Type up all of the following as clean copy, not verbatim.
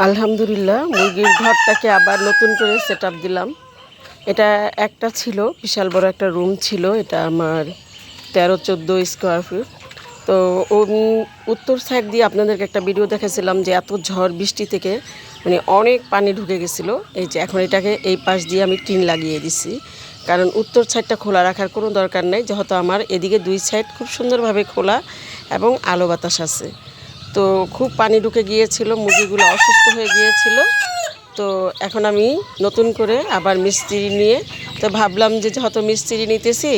আলহামদুলিল্লাহ মুরগির ঘরটাকে আবার নতুন করে সেটআপ দিলাম। এটা একটা ছিল, বিশাল বড় একটা রুম ছিল। এটা আমার 13-14 স্কোয়ার ফিট। তো উত্তর সাইড দিয়ে আপনাদেরকে একটা ভিডিও দেখাছিলাম যে এত ঝড় বৃষ্টি থেকে মানে অনেক পানি ঢুকে গেছিলো। এই যে এখন এটাকে এই পাশ দিয়ে আমি টিন লাগিয়ে দিছি, কারণ উত্তর সাইডটা খোলা রাখার কোনো দরকার নেই, যেহেতু আমার এদিকে দুই সাইড খুব সুন্দরভাবে খোলা এবং আলো বাতাস আছে। তো খুব পানি ঢুকে গিয়েছিল, মুরগিগুলো অসুস্থ হয়ে গিয়েছিল। তো এখন আমি নতুন করে আবার মিস্ত্রি নিয়ে তো ভাবলাম যে যেহেতু মিস্ত্রি নিতেছি,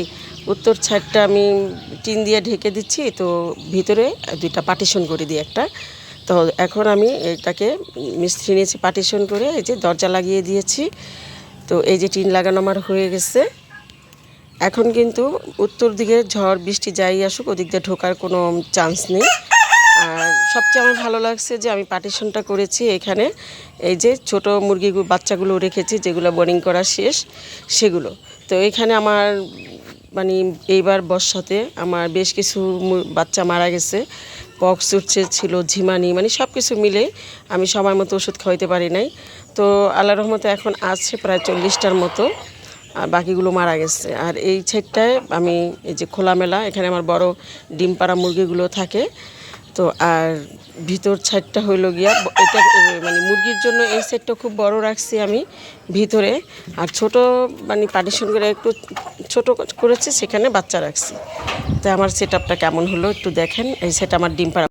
উত্তর সাইডটা আমি টিন দিয়ে ঢেকে দিচ্ছি, তো ভিতরে দুইটা পার্টিশন করে দিই একটা। তো এখন আমি এটাকে মিস্ত্রি নিয়েছি পার্টিশন করে, এই যে দরজা লাগিয়ে দিয়েছি। তো এই যে টিন লাগানো আমার হয়ে গেছে। এখন কিন্তু উত্তর দিকে ঝড় বৃষ্টি যাই আসুক, ওদিক দিয়ে ঢোকার কোনো চান্স নেই। আর সবচেয়ে আমার ভালো লাগছে যে আমি পার্টিশনটা করেছি এখানে, এই যে ছোট মুরগিগুলো বাচ্চাগুলো রেখেছি যেগুলো বোর্ডিং করা শেষ সেগুলো। তো এখানে আমার মানে এইবার বর্ষাতে আমার বেশ কিছু বাচ্চা মারা গেছে, পক্স ছিল, ঝিমানি, মানে সব কিছু মিলে আমি সময় মতো ওষুধ খাওয়াইতে পারি নাই। তো আল্লাহর রহমতে এখন আছে প্রায় 40টার মতো, আর বাকিগুলো মারা গেছে। আর এই সাইডটায় আমি এই যে খোলামেলা, এখানে আমার বড় ডিম পাড়া মুরগিগুলো থাকে। তো আর ভিতর সাইডটা হইল গিয়া এটা মানে মুরগির জন্য এই সাইডটা খুব বড় রাখছি আমি ভিতরে, আর ছোট মানে পার্টিশন করে একটু ছোট করেছি, সেখানে বাচ্চা রাখছি। তো আমার সেটআপটা কেমন হলো একটু দেখেন। এই সাইড আমার ডিম পাড়া